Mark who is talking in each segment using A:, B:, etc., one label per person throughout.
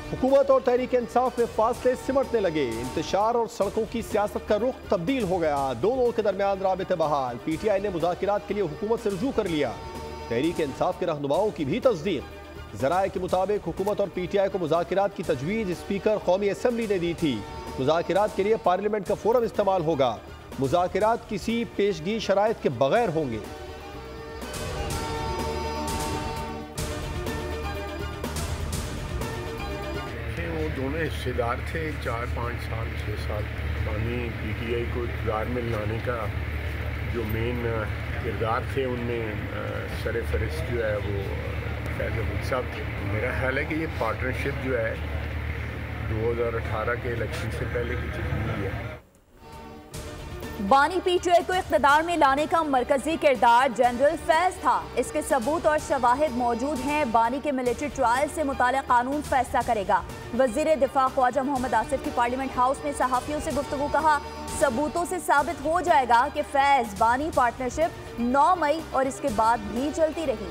A: हुकूमत और तहरीक इंसाफ में फासले सिमटने लगे। इंतशार और सड़कों की सियासत का रुख तब्दील हो गया। दोनों के दरमियान राबिते बहाल। PTI ने मुज़ाकिरात के लिए हुकूमत से रुजू कर लिया। तहरीक इंसाफ के रहनुमाओं की भी तस्दीक। ज़राए के मुताबिक हुकूमत और PTI को मुज़ाकिरात की तजवीज़ स्पीकर कौमी असम्बली ने दी थी। मुज़ाकिरात के लिए पार्लियामेंट का फोरम इस्तेमाल होगा। मुज़ाकिरात किसी पेशगी शराइत के बगैर होंगे।
B: दोनों हिस्सेदार थे 4-5 साल 6 साल पानी PTI को इक़्तिदार में लाने का जो मेन किरदार थे उनमें सरफहरिस्त जो है वो फैज़ अहमद साहब थे। मेरा ख्याल है कि ये पार्टनरशिप जो है 2018 के इलेक्शन से पहले की चीज़ हुई है।
C: बानी PTI को इक़्तिदार में लाने का मरकजी किरदार जनरल फैज था। इसके सबूत और शवाहिद मौजूद हैं। बानी के मिलिट्री ट्रायल से मुताल्लिक़ कानून फैसला करेगा। वज़ीर दिफा ख्वाजा मोहम्मद आसिफ की पार्लियामेंट हाउस में सहाफ़ियों से गुफ्तगू। कहा, सबूतों से साबित हो जाएगा कि फैज बानी पार्टनरशिप 9 मई और इसके बाद भी चलती रही।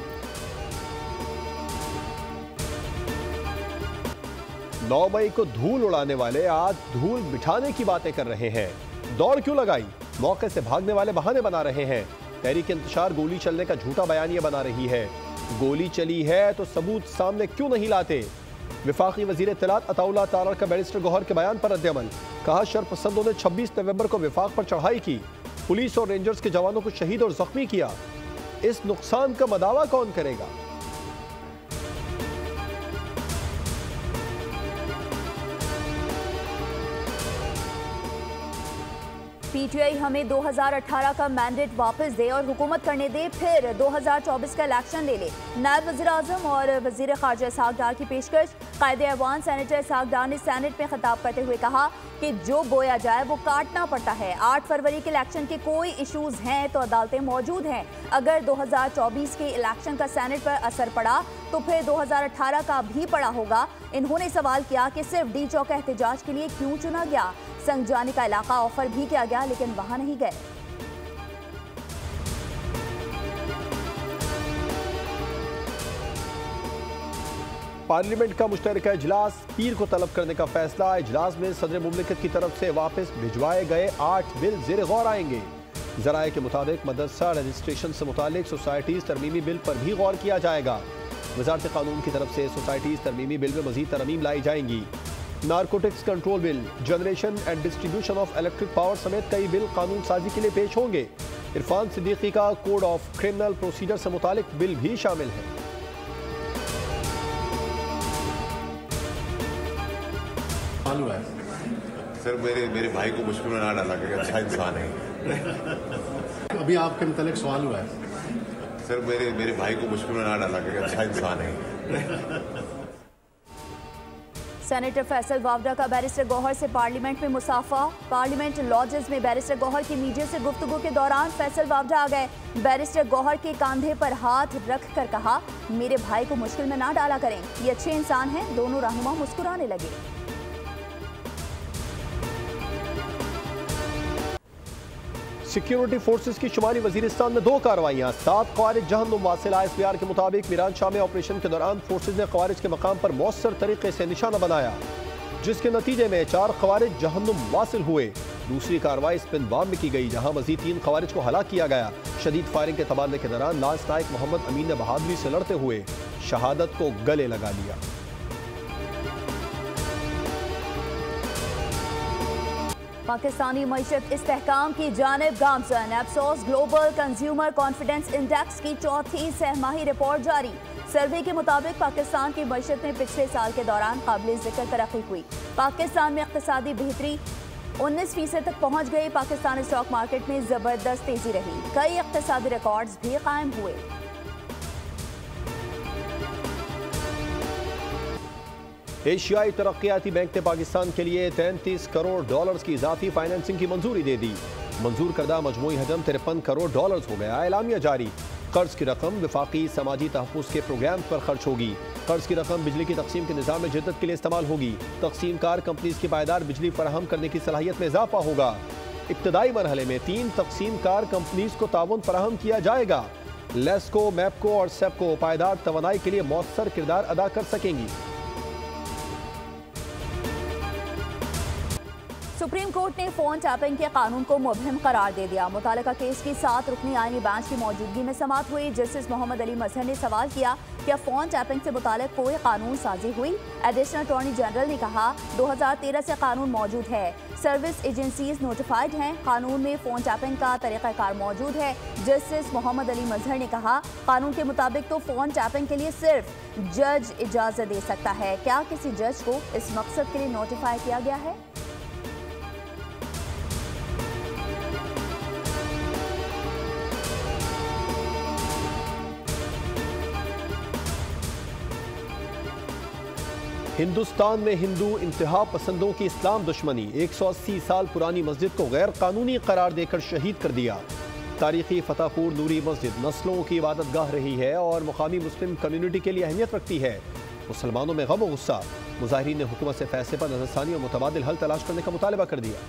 A: 9 मई को धूल उड़ाने वाले आज धूल बिठाने की बातें कर रहे हैं। दौड़ क्यों लगाई? मौके से भागने वाले बहाने बना रहे हैं। तहरीक इंतशार गोली चलने का झूठा बयानिया बना रही है। गोली चली है तो सबूत सामने क्यों नहीं लाते? विफाकी वजीर इत्तलात अताउल्लाह तारड़ का बैरिस्टर गौहर के बयान पर रद्द-ए-अमल। कहा, शरपसंदों ने 26 नवंबर को विफाक पर चढ़ाई की, पुलिस और रेंजर्स के जवानों को शहीद और जख्मी किया। इस नुकसान का मदावा कौन करेगा?
C: PTI हमें 2018 का मैंडेट वापस दे और हुकूमत करने दे, फिर 2024 का इलेक्शन ले ले। नायब वज़ीर आज़म और वज़ीर ख़ारजा इसहाक़ डार की पेशकश। कायदे-ए-अवान सेनेटर इसहाक़ डार ने सेनेट में खिताब करते हुए कहा कि जो बोया जाए वो काटना पड़ता है। 8 फरवरी के इलेक्शन के कोई इशूज़ हैं तो अदालतें मौजूद हैं। अगर 2024 के इलेक्शन का सेनेट पर असर पड़ा तो फिर 2018 का भी पड़ा होगा। इन्होंने सवाल किया कि सिर्फ D चौक एहतजाज के लिए क्यों चुना गया? संगजानी का इलाका ऑफर भी किया गया लेकिन वहां नहीं गए।
A: पार्लियामेंट का मुश्तरका इजलास पीर को तलब करने का फैसला। इजलास में सदर मुमलिकत की तरफ से वापस भिजवाए गए 8 बिल ज़ेर गौर आएंगे। ज़राए के मुताबिक मदरसा रजिस्ट्रेशन से मुतालिक सोसाइटीज़ तरमीमी बिल पर भी गौर किया जाएगा। वज़ारत कानून की तरफ से सोसाइटीज़ तरमीमी बिल में मज़ीद तरमीम लाई जाएंगी। Narcotics control bill, generation and distribution of electric power समेत कई बिल कानून साजी के लिए पेश होंगे। इरफान सिद्दीकी का कोड ऑफ क्रिमिनल प्रोसीजर से मुतालिक बिल भी शामिल है।
D: सर मेरे भाई को मुश्किल में ना डाला कि अच्छा इंसान है।
E: अभी आपके मुतालिक सवाल हुआ है।
D: सर मेरे भाई को मुश्किल में ना डाला कि अच्छा इंसान है।
C: सेनेटर फैसल वावडा का बैरिस्टर गौहर से पार्लियामेंट में मुसाफा। पार्लियामेंट लॉजेस में बैरिस्टर गौहर की मीडिया से गुफ्तगू के दौरान फैसल वावडा आ गए। बैरिस्टर गौहर के कंधे पर हाथ रख कर कहा, मेरे भाई को मुश्किल में ना डाला करें, ये अच्छे इंसान हैं। दोनों रहनुमा मुस्कुराने लगे।
A: सिक्योरिटी फोर्सेस की शुमाली वजीरिस्तान में 2 कार्रवाइयां। 7 ख़वारिज जहन्नुम वासिल। ISPR के मुताबिक मीरान शाह में ऑपरेशन के दौरान फोर्सेस ने ख़वारिज के मकाम पर मौसर तरीके से निशाना बनाया, जिसके नतीजे में 4 ख़वारिज जहन्नुम वासिल हुए। दूसरी कार्रवाई स्पिन बाम में की गई, जहां मजीद 3 ख़वारिज को हलाक किया गया। शदीद फायरिंग के तबादले के दौरान लांस नायक मोहम्मद अमीन ने बहादुरी से लड़ते हुए शहादत को गले लगा लिया।
C: पाकिस्तानी मईशत इस्तेहकाम की जानिब गामजन। एप्सोस ग्लोबल कंज्यूमर कॉन्फिडेंस इंडेक्स की 4थी सहमाही रिपोर्ट जारी। सर्वे के मुताबिक पाकिस्तान की मईशत में पिछले साल के दौरान काबिल जिक्र तरक्की हुई। पाकिस्तान में इक़्तिसादी बेहतरी 19% तक पहुँच गई। पाकिस्तानी स्टॉक मार्केट में ज़बरदस्त तेजी रही। कई इक़्तिसादी रिकॉर्ड्स भी कायम हुए।
A: एशियाई तरक्याती बैंक ने पाकिस्तान के लिए $33 करोड़ की इजाफी फाइनेंसिंग की मंजूरी दे दी। मंजूर करदा मजमूई हजम $53 करोड़ हो गया। एलामिया जारी। कर्ज की रकम विफाकी समाजी तहफ़्फ़ुज़ के प्रोग्राम पर खर्च होगी। कर्ज की रकम बिजली की तकसीम के निज़ाम में जिद्दत के लिए इस्तेमाल होगी। तकसीम कार कंपनीज की पायदार बिजली फराहम करने की सलाहियत में इजाफा होगा। इब्तदाई मरहले में 3 तकसीम कार कंपनीज को ताउन फराहम किया जाएगा। लेस्को, मैपको और सेपको पायदार तवानाई के लिए मौसर किरदार अदा कर सकेंगी।
C: सुप्रीम कोर्ट ने फोन टैपिंग के कानून को मुबहिम करार दे दिया। मुतालिका केस की 7 रुकनी आईनी बेंच की मौजूदगी में समाअत हुई। जस्टिस मोहम्मद अली मजहर ने सवाल किया क्या फोन टैपिंग से मुतालिक कोई कानून साजी हुई। एडिशनल अटॉर्नी जनरल ने कहा 2013 से कानून मौजूद है, सर्विस एजेंसीज नोटिफाइड हैं, कानून में फोन टैपिंग का तरीक़ाकार मौजूद है। जस्टिस मोहम्मद अली मजहर ने कहा कानून के मुताबिक तो फोन टैपिंग के लिए सिर्फ जज इजाजत दे सकता है। क्या किसी जज को इस मकसद के लिए नोटिफाई किया गया है?
A: हिंदुस्तान में हिंदू इंतहा पसंदों की इस्लाम दुश्मनी, 180 साल पुरानी मस्जिद को गैर कानूनी करार देकर शहीद कर दिया। तारीखी फतेहपुर नूरी मस्जिद नस्लों की इबादत गाह रही है और मुकामी मुस्लिम कम्युनिटी के लिए अहमियत रखती है। मुसलमानों में गम और गुस्सा, मुजाहिरीन ने हुकूमत से फैसले पर नजरसानी और मुतबादिल हल तलाश करने का मुतालबा कर दिया।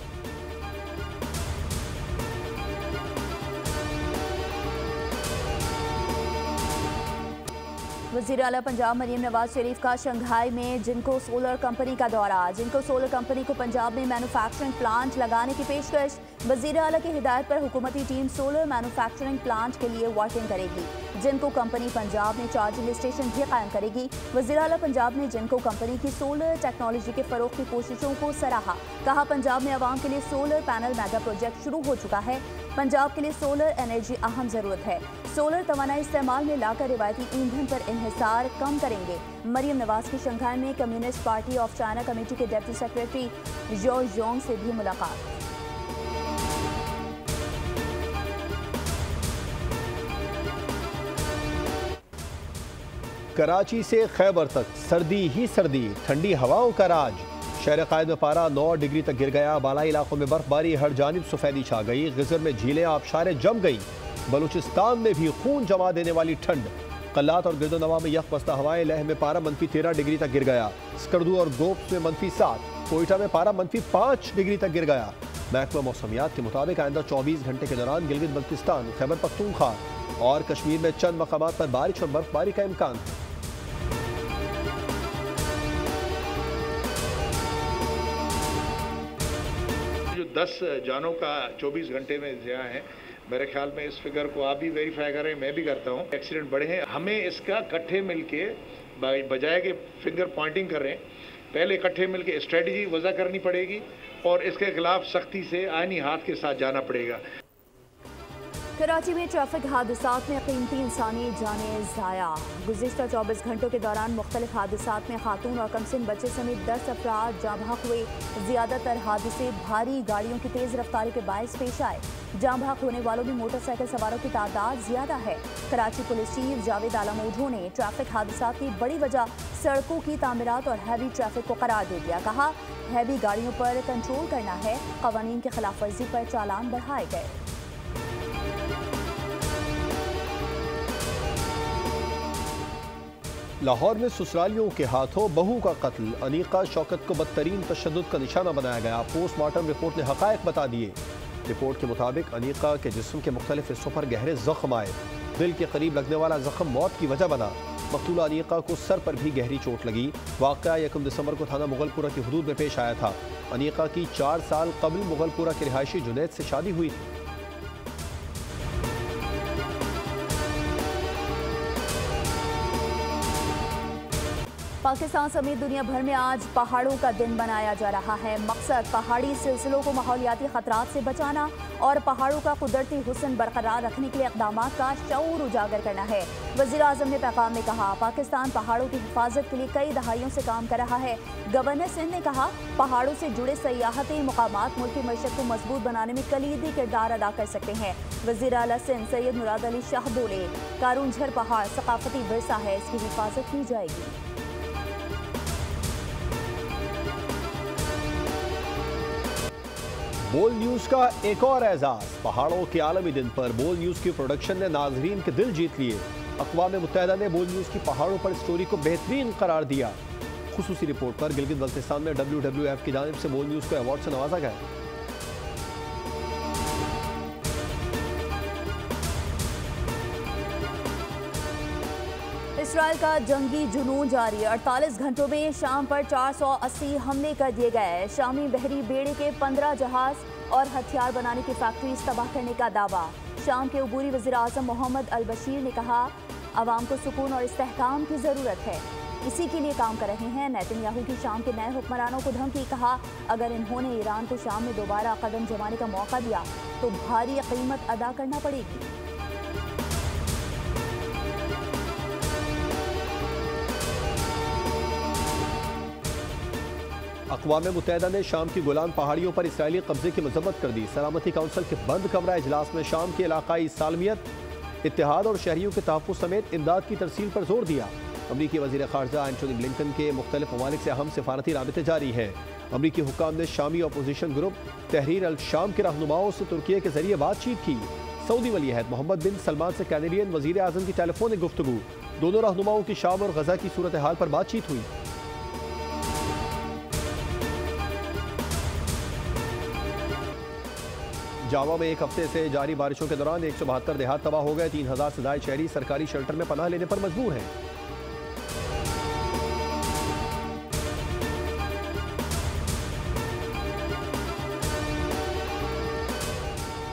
C: वज़ीर आला पंजाब मरीम नवाज शरीफ का शंघाई में जिनको सोलर कंपनी का दौरा। जिनको सोलर कंपनी को पंजाब में मैन्युफैक्चरिंग प्लांट लगाने की पेशकश। वज़ीर आला की हिदायत पर हुकूमती टीम सोलर मैन्युफैक्चरिंग प्लांट के लिए वर्किंग करेगी। जिनको कंपनी पंजाब में चार्जिंग स्टेशन भी कायम करेगी। वज़ीर आला पंजाब ने जिनको कंपनी की सोलर टेक्नोलॉजी के फ़रोग़ की कोशिशों को सराहा। कहा पंजाब में आवाम के लिए सोलर पैनल मेगा प्रोजेक्ट शुरू हो चुका है। पंजाब के लिए सोलर एनर्जी अहम ज़रूरत है। सोलर तवानाई इस्तेमाल में लाकर रिवायती ईंधन पर इन्हिसार कम करेंगे। मरीम नवाज की शंघाई में communist party of China committee के डिप्टी सेक्रेटरी जो जोंग से भी मुलाकात।
A: कराची से खैबर तक सर्दी ही सर्दी, ठंडी हवाओं का राज। शहर कायद में पारा 9 डिग्री तक गिर गया। बालाई इलाकों में बर्फबारी, हर जानिब सफेदी छा गई। गिजर में झीलें आबशारें जम गई। बलूचिस्तान में भी खून जमा देने वाली ठंड। कल्लात और गिरदोनवा में यख बस्ता हवाएं। लेह में पारा -13 डिग्री तक गिर गया। स्कर्दू और गोप्स में -7। कोयटा में पारा -5 डिग्री तक गिर गया। महकमा मौसमियात के मुताबिक आइंदा 24 घंटे के दौरान गिलगित बल्तिस्तान, खैबर पख्तूनख्वा और कश्मीर में चंद मकामात पर बारिश और बर्फबारी का इम्कान है।
E: जो 10 जानों का 24 घंटे में ज़िया है, मेरे ख्याल में इस फिगर को आप भी वेरीफाई करें, मैं भी करता हूँ। एक्सीडेंट बढ़े हैं, हमें इसका इकट्ठे मिलके बजाय के फिंगर पॉइंटिंग कर रहे हैं, पहले इकट्ठे मिलके स्ट्रेटजी वज़ा करनी पड़ेगी और इसके खिलाफ सख्ती से आईनी हाथ के साथ जाना पड़ेगा।
C: कराची में ट्रैफिक हादसात में कीमती इंसानी जानें ज़ाया। गुज़िश्ता 24 घंटों के दौरान मुख्तलिफ हादसात में खातून और कमसिन बच्चे समेत 10 अफराद जाँ बहक हुए। ज़्यादातर हादसे भारी गाड़ियों की तेज़ रफ्तारी के बायस पेश आए। जाँ बहक होने वालों में मोटरसाइकिल सवारों की तादाद ज़्यादा है। कराची पुलिस चीफ जावेद आलम ओझो ने ट्रैफिक हादसात की बड़ी वजह सड़कों की तामीरात और हैवी ट्रैफिक को करार दे दिया। कहा हैवी गाड़ियों पर कंट्रोल करना है। कवानीन की खिलाफ वर्जी पर चालान बढ़ाए गए।
A: लाहौर में ससुरालियों के हाथों बहू का कत्ल। अनीका शौकत को बदतरीन तशद्दुद का निशाना बनाया गया। पोस्टमार्टम रिपोर्ट ने हकायक बता दिए। रिपोर्ट के मुताबिक अनीका के जिस्म के मुख्तलिफ हिस्सों पर गहरे जख्म आए। दिल के करीब लगने वाला जख्म मौत की वजह बना। मकतूला अनीका को सर पर भी गहरी चोट लगी। वाक़या 1 दिसंबर को थाना मुगलपुरा की हदूद में पेश आया था। अनीका की 4 साल कबल मुगलपुरा के रिहायशी जुनैद से शादी हुई थी।
C: पाकिस्तान समेत दुनिया भर में आज पहाड़ों का दिन मनाया जा रहा है। मकसद पहाड़ी सिलसिलों को माहौलियाती खतरात से बचाना और पहाड़ों का कुदरती हुस्न बरकरार रखने के लिए इक़दामात का शऊर उजागर करना है। वज़ीर आज़म ने पैगाम में कहा पाकिस्तान पहाड़ों की हिफाजत के लिए कई दहाइयों से काम कर रहा है। गवर्नर सिंध ने कहा पहाड़ों से जुड़े सयाहती मकामात मुल्क की मईशत को मजबूत बनाने में कलीदी किरदार अदा कर सकते हैं। वज़ीर आला सिंध सैयद मुराद अली शाह बोले कारूंझर पहाड़ सकाफती विरसा है, इसकी हिफाजत की जाएगी।
A: बोल न्यूज़ का एक और एजाज। पहाड़ों के आलमी दिन पर बोल न्यूज़ की प्रोडक्शन ने नाजरीन के दिल जीत लिए। अक़वाम मुत्तहिदा ने बोल न्यूज़ की पहाड़ों पर स्टोरी को बेहतरीन करार दिया। खुसूसी रिपोर्ट पर गिलगित बल्तिस्तान में WWF की जानिब से बोल न्यूज़ को अवार्ड से नवाजा गया।
C: इसराइल का जंगी जुनून जारी। 48 घंटों में शाम पर 480 हमले कर दिए गए। शामी बहरी बेड़े के 15 जहाज और हथियार बनाने की फैक्ट्रीज तबाह करने का दावा। शाम के अबूरी वज़ीर आज़म मोहम्मद अल बशीर ने कहा, अवाम को सुकून और इस्तेहकाम की ज़रूरत है, इसी के लिए काम कर रहे हैं। नेतन्याहू की शाम के नए हुक्मरानों को धमकी। कहा, अगर इन्होंने ईरान को शाम में दोबारा कदम जमाने का मौका दिया तो भारी कीमत अदा करना पड़ेगी।
A: अक़वाम मुत्तहिदा ने शाम की गोलान पहाड़ियों पर इसराइली कब्जे की मजम्मत कर दी। सलामती काउंसिल के बंद कमरा इजलास में शाम की इलाकाई सालमियत, इत्तेहाद और शहरियों के तहफ़्फ़ुज़ समेत इमदाद की तरसील पर जोर दिया। अमरीकी वज़ीर ख़ारजा एंटोनी ब्लिंकन के मुख्तलिफ ममालिक से अहम सिफारती राबिते जारी हैं। अमरीकी हुक्काम ने शामी अपोजिशन ग्रुप तहरीर अल शाम के रहनुमाओं से तुर्की के जरिए बातचीत की। सऊदी वली अहद मोहम्मद बिन सलमान से कैनेडियन वज़ीर आज़म की टेलीफोनिक गुफ्तगू। दोनों रहनुमाओं की शाम और गजा की सूरत हाल पर बातचीत हुई। जावा में एक हफ्ते से जारी बारिशों के दौरान 172 देहात तबाह हो गए। 3000 से ज्यादा शहरी सरकारी शेल्टर में पनाह लेने पर मजबूर हैं।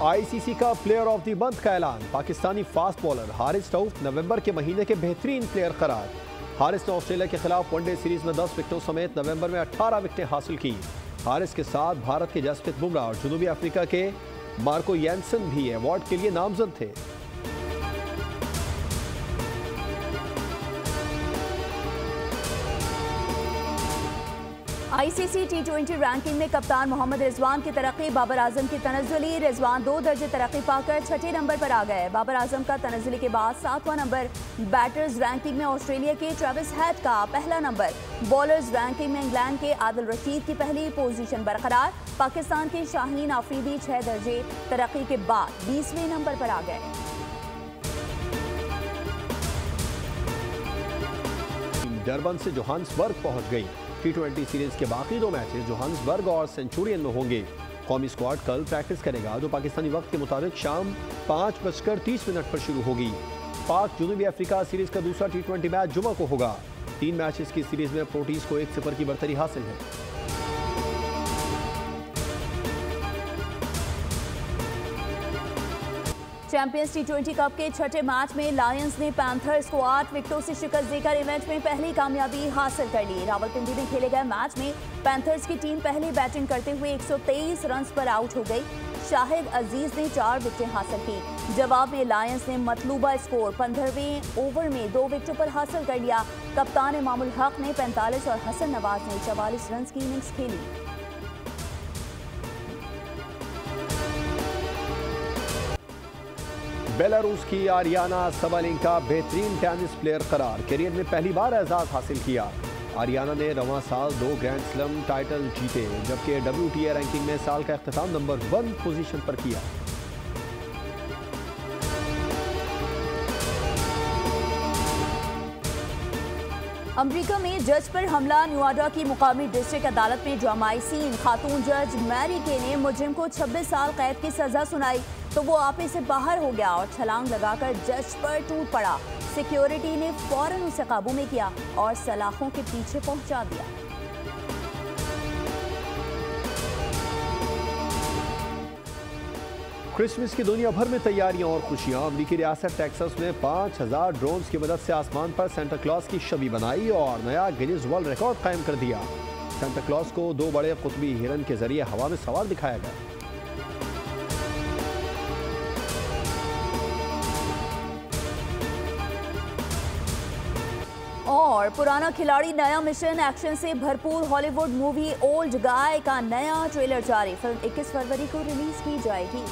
A: आईसीसी का प्लेयर ऑफ द मंथ का ऐलान। पाकिस्तानी फास्ट बॉलर हारिस रऊफ नवंबर के महीने के बेहतरीन प्लेयर करार। हारिस ने ऑस्ट्रेलिया के खिलाफ वनडे सीरीज में 10 विकेटों समेत नवंबर में 18 विकेटें हासिल की। हारिस के साथ भारत के जसप्रीत बुमराह और जनूबी अफ्रीका के मार्को यैनसन भी अवार्ड के लिए नामजद थे।
C: आईसीसी T20 रैंकिंग में कप्तान मोहम्मद रिजवान की तरक्की। बाबर आजम की तनज़्ज़ुली। रिजवान 2 दर्जे तरक्की पाकर 6ठे नंबर पर आ गए। बाबर आजम का तनज़्ज़ुली के बाद 7वां नंबर। बैटर्स रैंकिंग में ऑस्ट्रेलिया के ट्रेविस हेड का पहला नंबर। बॉलर्स रैंकिंग में इंग्लैंड के आदिल रशीद की पहली पोजीशन बरकरार। पाकिस्तान के शाहीन आफरीदी 6 दर्जे तरक्की के बाद 20वें नंबर पर आ गए।
A: डरबन से जोहान्सबर्ग पहुंच गई। T20 सीरीज के बाकी 2 मैचेस जोहान्सबर्ग और सेंचुरियन में होंगे। कौमी स्क्वाड कल प्रैक्टिस करेगा, जो पाकिस्तानी वक्त के मुताबिक शाम 5:30 पर शुरू होगी। पाक जनूबी अफ्रीका सीरीज का दूसरा T20 मैच जुमा को होगा। 3 मैचेस की सीरीज में प्रोटीज को 1-0 की बरतरी हासिल है।
C: चैंपियंस T20 कप के 6ठे मैच में लायंस ने पैंथर्स को 8 विकेटों से शिकस्त देकर इवेंट में पहली कामयाबी हासिल कर ली। रावलपिंडी में खेले गए मैच में पैंथर्स की टीम पहले बैटिंग करते हुए 123 रन पर आउट हो गई। शाहिद अजीज ने 4 विकेटें हासिल की। जवाब में लायंस ने मतलूबा स्कोर 15वें ओवर में 2 विकेटों पर हासिल कर लिया। कप्तान इमामुल हक ने 45 और हसन नवाज ने 44 रन की इनिंग्स खेली।
A: बेलारूस की आरियाना सबलेंका बेहतरीन टेनिस प्लेयर करार। करियर में पहली बार एजाज हासिल किया। आरियाना ने रवां साल 2 ग्रैंड स्लैम टाइटल जीते, जबकि WTA रैंकिंग में साल का इख्तिताम नंबर 1 पोजीशन पर किया।
C: अमेरिका में जज पर हमला। न्यूयार्क की मुकामी डिस्ट्रिक्ट अदालत में ड्रामाई सीन। खातून जज मैरी के ने मुजरिम को 26 साल कैद की सजा सुनाई तो वो आपे से बाहर हो गया और छलांग लगाकर जज पर टूट पड़ा। सिक्योरिटी ने फौरन उसे काबू में किया और सलाखों के पीछे पहुंचा दिया।
A: क्रिसमस की दुनिया भर में तैयारियां और खुशियां। अमेरिकी रियासत टेक्सास में 5000 ड्रोन्स की मदद से आसमान पर सेंटा क्लॉज की छवि बनाई और नया गिनीज वर्ल्ड रिकॉर्ड कायम कर दिया। सेंटा क्लॉज को 2 बड़े कुतबी हिरन के जरिए हवा में सवार दिखाया गया।
C: और पुराना खिलाड़ी नया मिशन। एक्शन से भरपूर हॉलीवुड मूवी ओल्ड गाय का नया ट्रेलर जारी। फिल्म 21 फरवरी को रिलीज की जाएगी।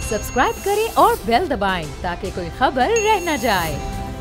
F: सब्सक्राइब करें और बेल दबाएं ताकि कोई खबर रह न जाए।